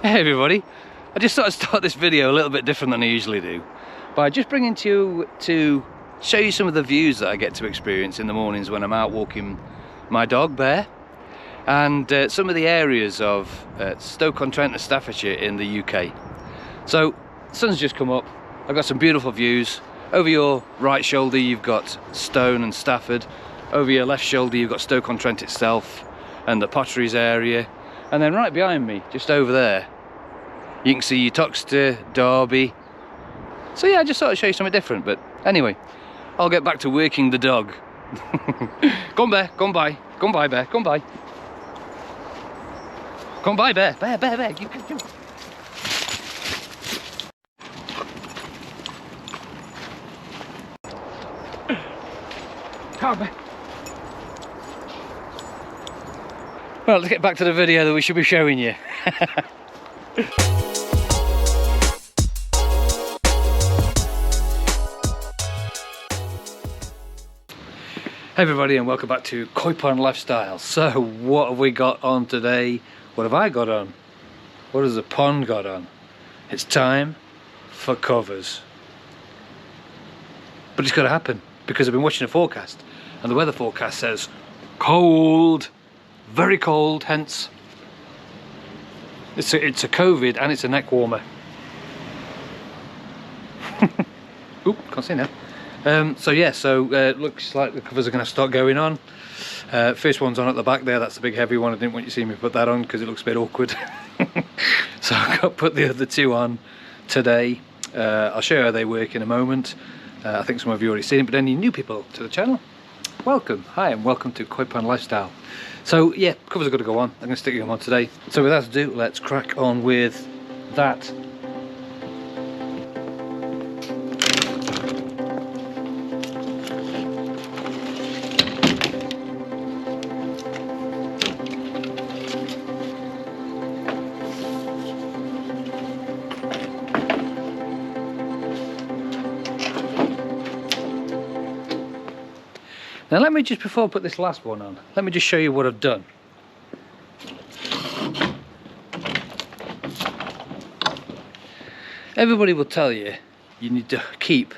Hey everybody, I just thought I'd start this video a little bit different than I usually do by just bringing to show you some of the views that I get to experience in the mornings when I'm out walking my dog Bear, and some of the areas of Stoke-on-Trent and Staffordshire in the UK. So the sun's just come up, I've got some beautiful views. Over your right shoulder you've got Stone and Stafford, over your left shoulder you've got Stoke-on-Trent itself and the Potteries area. And then right behind me, just over there, you can see Uttoxeter, Derby. So yeah, I just thought I'd show you something different. But anyway, I'll get back to working the dog. Go on, Bear, go on by. Go on by, Bear, go on by. Go on by, Bear, Bear, Bear, Bear. You. Come on, Bear. Well, let's get back to the video that we should be showing you. Hey everybody, and welcome back to Koi Pond Lifestyle. So what have we got on today? What have I got on? What has the pond got on? It's time for covers. But it's got to happen because I've been watching the forecast and the weather forecast says cold. Very cold, hence it's a COVID and it's a neck warmer. Oop, can't see now. So yeah, looks like the covers are going to start going on. First one's on at the back there, that's the big heavy one. I didn't want you to see me put that on because it looks a bit awkward. So I've got to put the other two on today. I'll show you how they work in a moment. I think some of you already seen it, but any new people to the channel, welcome. Hi and welcome to Koi Pond Lifestyle. So yeah, covers are going to go on. I'm going to stick them on today. So without ado, let's crack on with that. Now let me just, before I put this last one on, let me just show you what I've done. Everybody will tell you you need to keep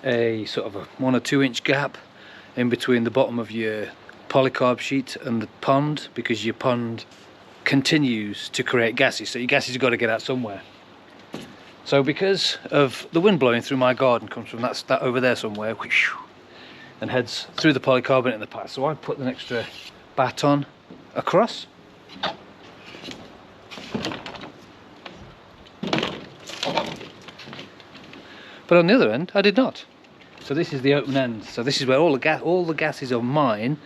a sort of a 1 or 2 inch gap in between the bottom of your polycarb sheet and the pond, because your pond continues to create gases, so your gases have got to get out somewhere. So because of the wind blowing through my garden, comes from that over there somewhere, and heads through the polycarbonate in the path. So I put an extra baton across. But on the other end, I did not. So this is the open end. So this is where all the gases of mine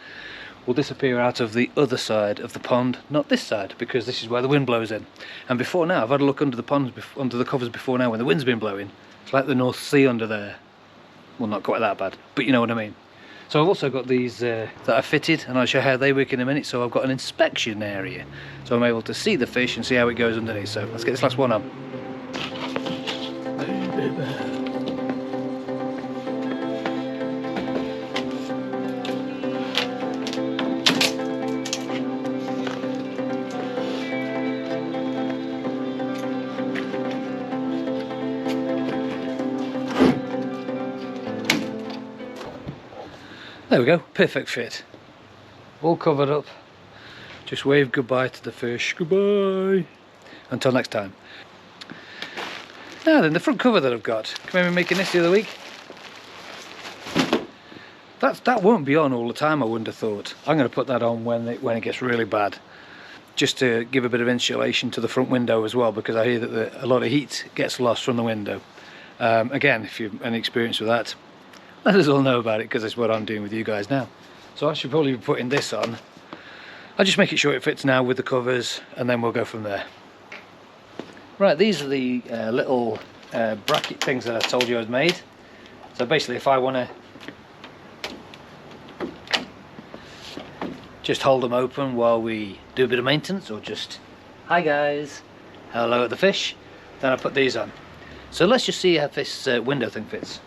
will disappear out of the other side of the pond, not this side, because this is where the wind blows in. And before now, I've had a look under the ponds, under the covers before now when the wind's been blowing. It's like the North Sea under there. Well, not quite that bad, but you know what I mean. So I've also got these that are fitted, and I'll show how they work in a minute. So I've got an inspection area, so I'm able to see the fish and see how it goes underneath. So let's get this last one on. There we go, perfect fit. All covered up. Just wave goodbye to the fish. Goodbye. Until next time. Now then, the front cover that I've got. Can remember making this the other week? That won't be on all the time, I wouldn't have thought. I'm going to put that on when it gets really bad. Just to give a bit of insulation to the front window as well, because I hear that a lot of heat gets lost from the window. Again, if you've any experience with that, let us all know about it, because that's what I'm doing with you guys now. So I should probably be putting this on. I'll just make it sure it fits now with the covers, and then we'll go from there. Right, these are the little bracket things that I told you I'd made. So basically, if I want to just hold them open while we do a bit of maintenance, or just hi guys, hello at the fish, then I put these on. So let's just see how this window thing fits.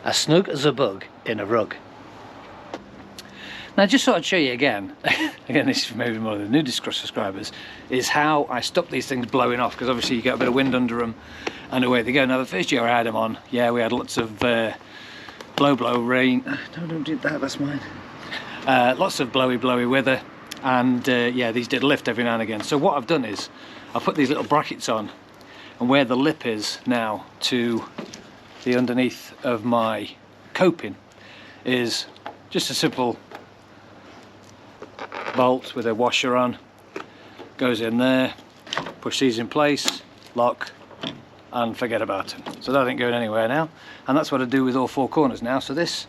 as snug as a bug in a rug. Now, just sort of show you again, again, this is maybe more of the new subscribers, is how I stop these things blowing off, because obviously you get a bit of wind under them and away they go. Now, the first year I had them on, yeah, we had lots of blow rain. No, don't do that, that's mine. Lots of blowy weather, and yeah, these did lift every now and again. So what I've done is I've put these little brackets on, and where the lip is now to the underneath of my coping is just a simple bolt with a washer on, goes in there, push these in place, lock, and forget about it. So that ain't going anywhere now, and that's what I do with all four corners now, so this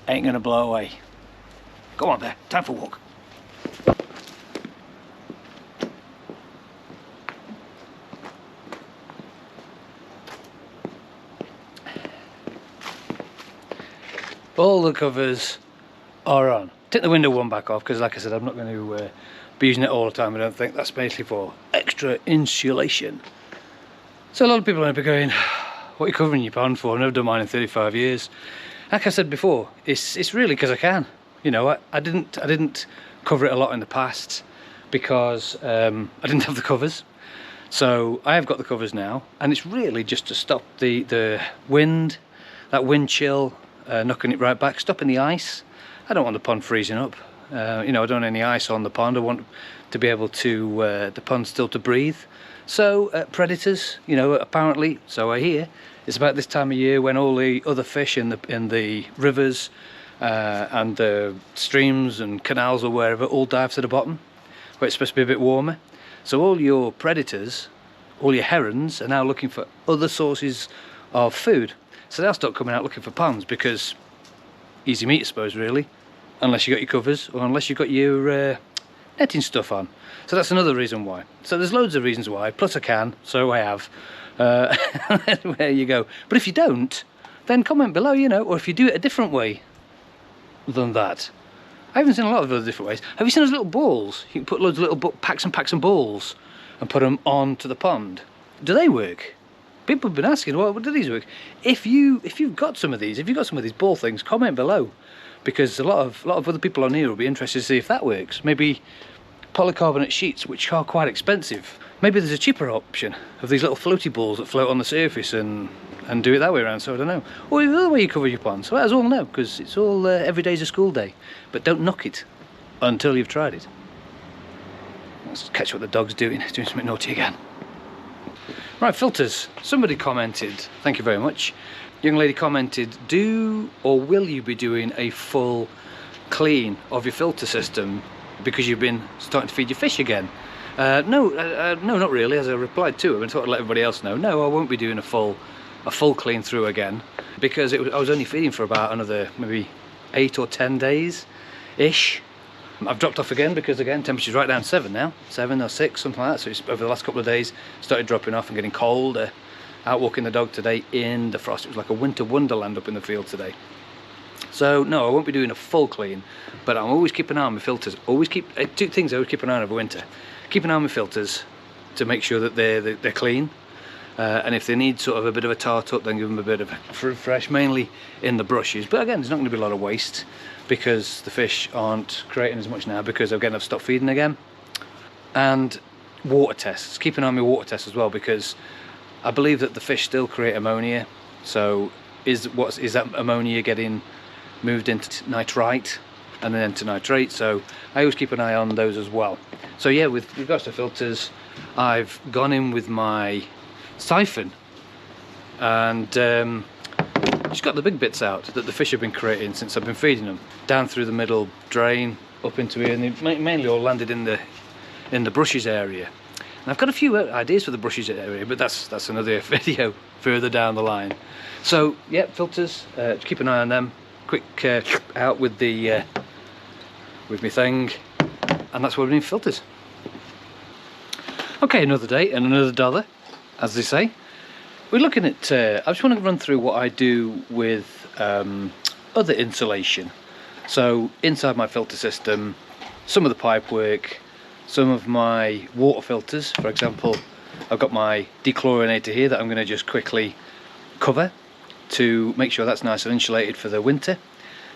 ain't gonna blow away. Go on there, time for a walk. All the covers are on. Take the window one back off, because like I said, I'm not going to be using it all the time. I don't think that's basically for extra insulation. So a lot of people are going to be going, what are you covering your pond for? I've never done mine in 35 years. Like I said before, it's really because I can. You know, I didn't cover it a lot in the past because I didn't have the covers. So I have got the covers now, and it's really just to stop the wind, that wind chill, knocking it right back, stopping the ice. I don't want the pond freezing up. You know, I don't want any ice on the pond. I want to be able to, the pond still to breathe. So predators, you know, apparently, so I hear, it's about this time of year when all the other fish in the rivers and the streams and canals or wherever all dive to the bottom, where it's supposed to be a bit warmer. So all your predators, all your herons, are now looking for other sources of food. So they'll start coming out looking for ponds, because easy meat, I suppose, really, unless you got your covers or unless you've got your netting stuff on. So that's another reason why. So there's loads of reasons why, plus I can, so I have. There you go. But if you don't, then comment below, you know, or if you do it a different way than that. I haven't seen a lot of other different ways. Have you seen those little balls? You can put loads of little packs and packs of balls and put them onto the pond. Do they work? People have been asking, well, do these work? If you've got some of these, if you've got some of these ball things, comment below, because a lot of other people on here will be interested to see if that works. Maybe polycarbonate sheets, which are quite expensive. Maybe there's a cheaper option of these little floaty balls that float on the surface and do it that way around. So I don't know. Or the other way you cover your pond. So let us all know, because it's all every day's a school day. But don't knock it until you've tried it. Let's catch what the dog's doing. He's doing something naughty again. Right, filters. Somebody commented, thank you very much. Young lady commented, do or will you be doing a full clean of your filter system because you've been starting to feed your fish again? No, not really. As I replied to him, I thought I'd let everybody else know. No, I won't be doing a full clean through again, because I was only feeding for about another maybe 8 or 10 days ish. I've dropped off again because, again, temperature's right down 7 now, 7 or 6, something like that. So it's over the last couple of days started dropping off and getting colder. Out walking the dog today in the frost. It was like a winter wonderland up in the field today. So no, I won't be doing a full clean, but I'm always keeping an eye on my filters. Always keep two things I always keep an eye on over winter. Keep an eye on my filters to make sure that they're clean. And if they need sort of a bit of a tart up, then give them a bit of a refresh, mainly in the brushes. But again, there's not going to be a lot of waste, because the fish aren't creating as much now, because again I've stopped feeding again. And water tests. Keep an eye on my water tests as well, because I believe that the fish still create ammonia. So is that ammonia getting moved into nitrite and then into nitrate? So I always keep an eye on those as well. So yeah, with regards to filters, I've gone in with my siphon and just got the big bits out that the fish have been creating since I've been feeding them, down through the middle drain up into here, and they mainly all landed in the brushes area. And I've got a few ideas for the brushes area, but that's another video further down the line. So yeah, filters, keep an eye on them. Quick out with the with my thing, and that's what we need for filters. Okay, another day and another dollar, as they say. We're looking at, I just want to run through what I do with other insulation. So inside my filter system, some of the pipe work, some of my water filters. For example, I've got my dechlorinator here that I'm going to just quickly cover to make sure that's nice and insulated for the winter,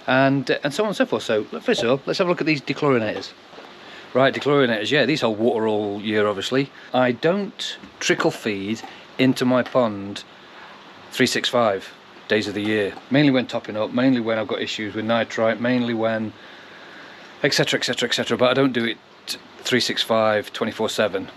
and so on and so forth. So first of all, let's have a look at these dechlorinators. Right, dechlorinators, yeah, these hold water all year, obviously. I don't trickle feed into my pond 365 days of the year, mainly when topping up, mainly when I've got issues with nitrite, mainly when etc, etc, etc, but I don't do it 365 24/7.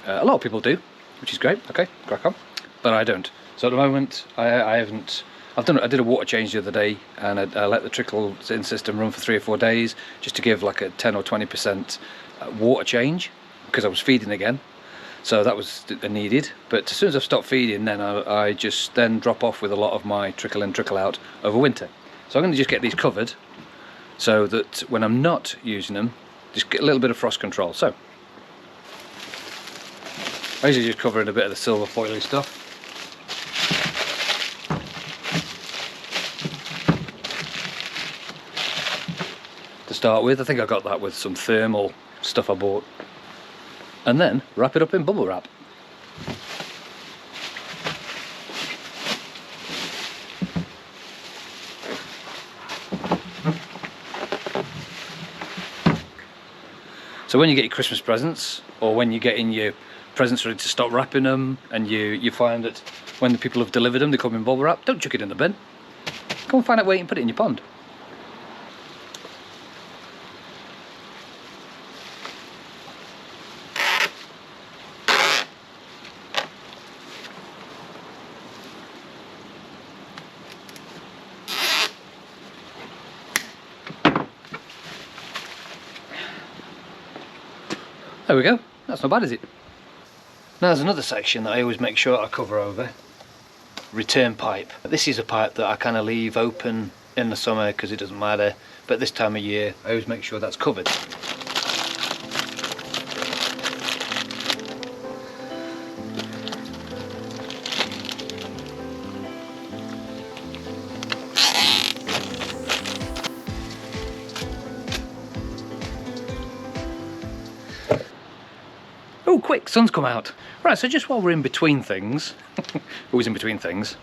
A lot of people do, which is great. Okay, crack on, but I don't. So at the moment I haven't. I did a water change the other day, and I let the trickle in system run for 3 or 4 days just to give like a 10 or 20% water change, because I was feeding again, so that was needed. But as soon as I've stopped feeding, then I just then drop off with a lot of my trickle in, trickle out over winter. So I'm going to just get these covered so that when I'm not using them, just get a little bit of frost control. So I usually just cover in a bit of the silver foily stuff. To start with, I think I got that with some thermal stuff I bought, and then wrap it up in bubble wrap. So when you get your Christmas presents, or when you're getting your presents ready to stop wrapping them, and you find that when the people have delivered them they come in bubble wrap, don't chuck it in the bin. Go and find out where you can put it in your pond. There we go, that's not bad, is it? Now there's another section that I always make sure I cover over. Return pipe. This is a pipe that I kind of leave open in the summer because it doesn't matter, but this time of year I always make sure that's covered. Oh, quick, sun's come out. Right, so just while we're in between things, always in between things,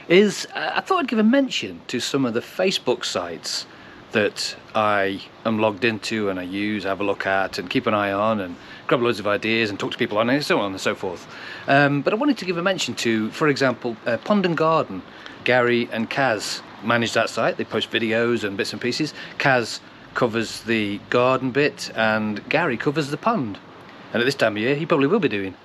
I thought I'd give a mention to some of the Facebook sites that I am logged into and I use, have a look at and keep an eye on and grab loads of ideas and talk to people on it and so on and so forth. But I wanted to give a mention to, for example, Pond and Garden. Gary and Kaz manage that site. They post videos and bits and pieces. Kaz covers the garden bit and Gary covers the pond. And at this time of year, he probably will be doing.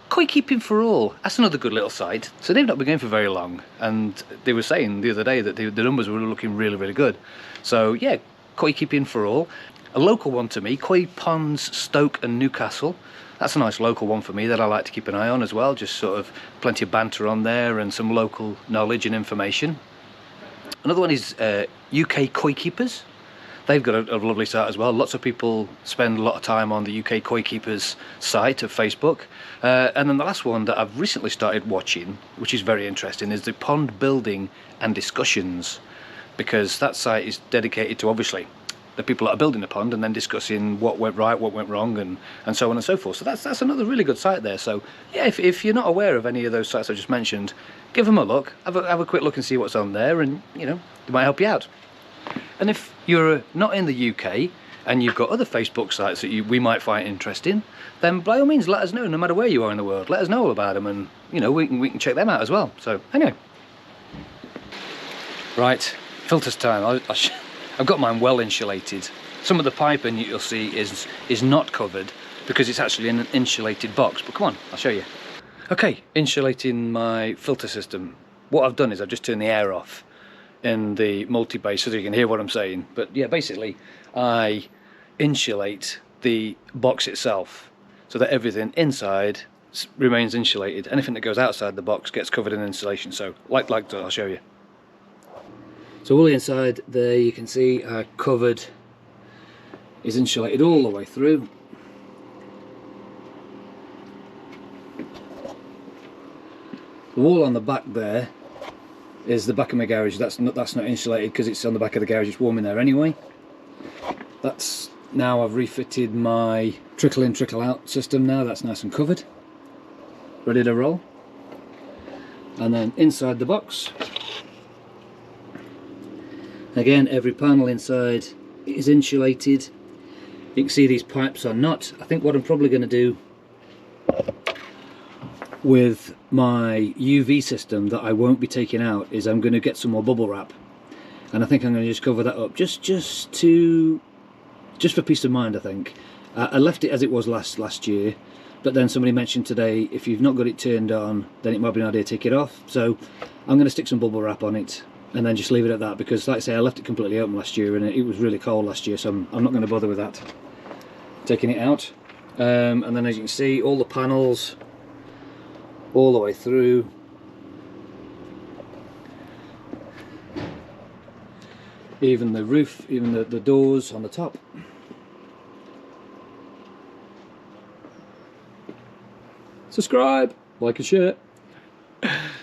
Koi Keeping for All, that's another good little site. So they've not been going for very long, and they were saying the other day that the numbers were looking really, really good. So yeah, Koi Keeping for All. A local one to me, Koi Ponds, Stoke and Newcastle. That's a nice local one for me that I like to keep an eye on as well. Just sort of plenty of banter on there and some local knowledge and information. Another one is UK Koi Keepers. They've got a lovely site as well. Lots of people spend a lot of time on the UK Koi Keepers site of Facebook. And then the last one that I've recently started watching, which is very interesting, is the Pond Building and Discussions, because that site is dedicated to, obviously, the people that are building the pond and then discussing what went right, what went wrong, and so on and so forth. So that's another really good site there. So yeah, if you're not aware of any of those sites I just mentioned, give them a look, have a quick look and see what's on there, and you know, they might help you out. And if you're not in the UK and you've got other Facebook sites that we might find interesting, then by all means let us know, no matter where you are in the world. Let us know all about them, and you know, we can check them out as well. So anyway, right, filters time. I've got mine well insulated. Some of the piping you'll see is not covered because it's actually in an insulated box, but come on, I'll show you. Okay, insulating my filter system. What I've done is I've just turned the air off in the multi-base so that you can hear what I'm saying. But yeah, basically I insulate the box itself so that everything inside remains insulated. Anything that goes outside the box gets covered in insulation. So like that, I'll show you. So all the inside there, you can see covered, is insulated all the way through. The wall on the back there is the back of my garage. That's not insulated because it's on the back of the garage. It's warm in there anyway. That's now I've refitted my trickle in, trickle out system now. That's nice and covered, ready to roll. And then inside the box, Again, every panel inside is insulated. You can see these pipes are not. I think what I'm probably going to do with my UV system that I won't be taking out is I'm going to get some more bubble wrap, and I think I'm going to just cover that up just for peace of mind. I think I left it as it was last year, but then somebody mentioned today if you've not got it turned on, then it might be an idea to take it off. So I'm going to stick some bubble wrap on it and then just leave it at that, because like I say, I left it completely open last year and it was really cold last year, so I'm not going to bother with that. Taking it out, and then as you can see, all the panels all the way through. Even the roof, even the doors on the top. Subscribe, like and share.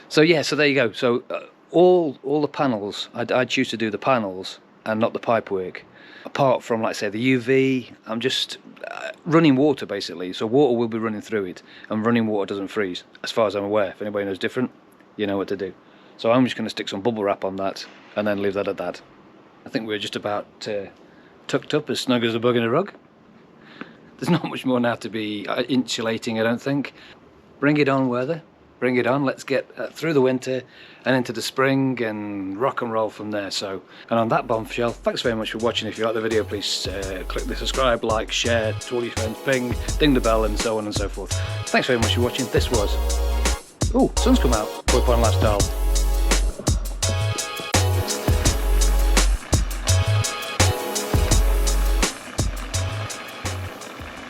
So yeah, so there you go. So all the panels, I choose to do the panels and not the pipe work. Apart from, like I say, the UV, I'm just running water basically. So water will be running through it, and running water doesn't freeze, as far as I'm aware. If anybody knows different, you know what to do. So I'm just going to stick some bubble wrap on that and then leave that at that. I think we're just about tucked up, as snug as a bug in a rug. There's not much more now to be insulating, I don't think. Bring it on, weather. Bring it on. Let's get through the winter and into the spring and rock and roll from there. So, and on that bombshell, thanks very much for watching. If you like the video, please click the subscribe, like, share to all your friends, ping, ding the bell, and so on and so forth. Thanks very much for watching. This was... Ooh, sun's come out. Boy Pond Lifestyle.